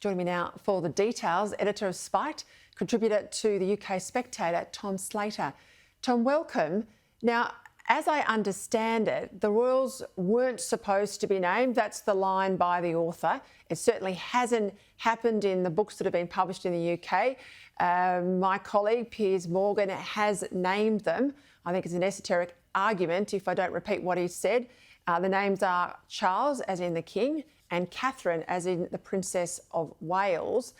Joining me now for the details, editor of Spite, contributor to the UK Spectator, Tom Slater. Tom, welcome. Now, as I understand it, the royals weren't supposed to be named. That's the line by the author. It certainly hasn't happened in the books that have been published in the UK. My colleague, Piers Morgan, has named them. I think it's an esoteric argument if I don't repeat what he said. The names are Charles, as in the King, and Catherine, as in the Princess of Wales.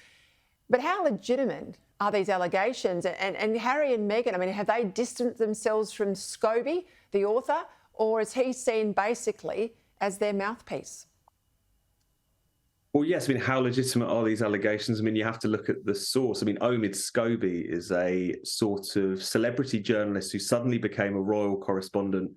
But how legitimate are these allegations? And Harry and Meghan, I mean, have they distanced themselves from Scobie, the author, or is he seen basically as their mouthpiece? Well, yes, I mean, how legitimate are these allegations? I mean, you have to look at the source. I mean, Omid Scobie is a sort of celebrity journalist who suddenly became a royal correspondent,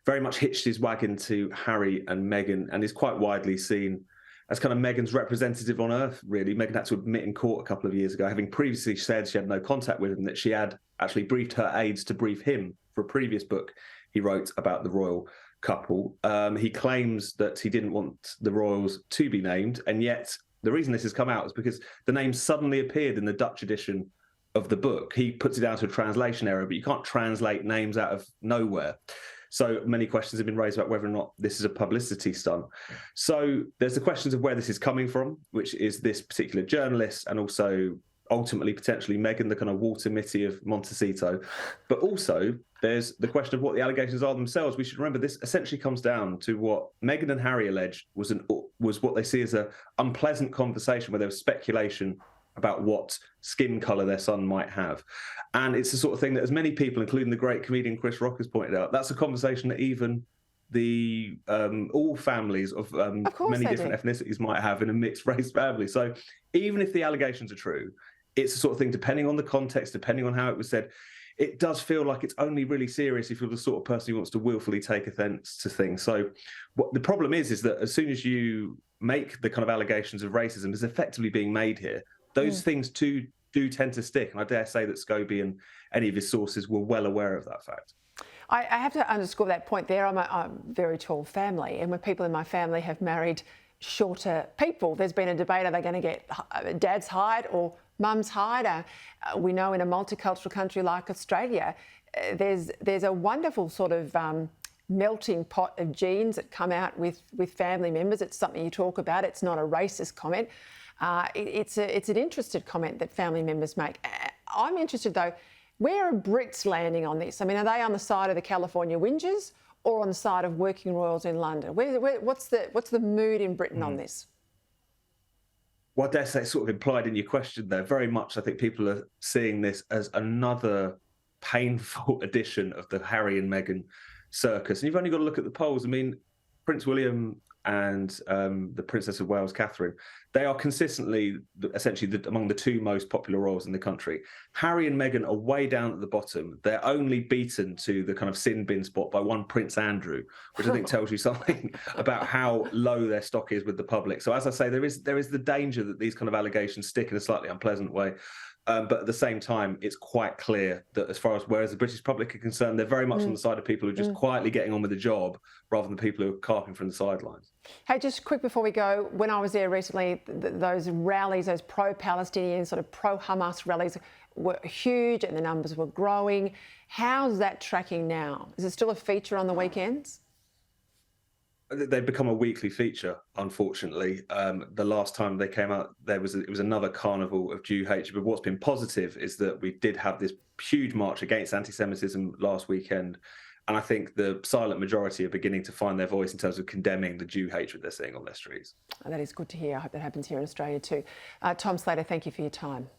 very much hitched his wagon to Harry and Meghan, and is quite widely seen as kind of Meghan's representative on earth, really. Meghan had to admit in court a couple of years ago, having previously said she had no contact with him, that she had actually briefed her aides to brief him for a previous book he wrote about the royal couple. He claims that he didn't want the royals to be named, and yet the reason this has come out is because the name suddenly appeared in the Dutch edition of the book. He puts it down to a translation error, but you can't translate names out of nowhere. So many questions have been raised about whether or not this is a publicity stunt. So there's the questions of where this is coming from, which is this particular journalist, and also ultimately potentially Meghan, the kind of Walter Mitty of Montecito. But also there's the question of what the allegations are themselves. We should remember this essentially comes down to what Meghan and Harry alleged was what they see as an unpleasant conversation where there was speculation about what skin colour their son might have. And it's the sort of thing that, as many people, including the great comedian Chris Rock, has pointed out, that's a conversation that even the all families of many different ethnicities might have in a mixed race family. So even if the allegations are true, it's the sort of thing, depending on the context, depending on how it was said, it does feel like it's only really serious if you're the sort of person who wants to willfully take offence to things. So what the problem is that as soon as you make the kind of allegations of racism is effectively being made here, those things too do tend to stick. And I dare say that Scobie and any of his sources were well aware of that fact. I have to underscore that point there. I'm a very tall family, and when people in my family have married shorter people, there's been a debate, are they going to get dad's height or mum's height? We know in a multicultural country like Australia, there's a wonderful sort of melting pot of genes that come out with family members. It's something you talk about. It's not a racist comment. It's an interested comment that family members make. I'm interested though, where are Brits landing on this? I mean, are they on the side of the California whingers or on the side of working royals in London? What's the mood in Britain on this? Well, I dare say it's sort of implied in your question there. Very much, I think people are seeing this as another painful edition of the Harry and Meghan circus. And you've only got to look at the polls. I mean, Prince William and the Princess of Wales, Catherine, they are consistently, essentially, among the two most popular royals in the country. Harry and Meghan are way down at the bottom. They're only beaten to the kind of sin bin spot by one Prince Andrew, which I think tells you something about how low their stock is with the public. So as I say, there is the danger that these kind of allegations stick in a slightly unpleasant way. But at the same time, it's quite clear that as far as whereas the British public are concerned, they're very much on the side of people who are just quietly getting on with the job rather than people who are carping from the sidelines. Hey, just quick before we go, when I was there recently, those rallies, those pro-Palestinian, sort of pro-Hamas rallies were huge and the numbers were growing. How's that tracking now? Is it still a feature on the weekends? They've become a weekly feature, unfortunately. The last time they came out, it was another Carnival of Jew-hatred. But what's been positive is that we did have this huge march against anti-Semitism last weekend. And I think the silent majority are beginning to find their voice in terms of condemning the Jew-hatred they're seeing on their streets. That is good to hear. I hope that happens here in Australia too. Tom Slater, thank you for your time.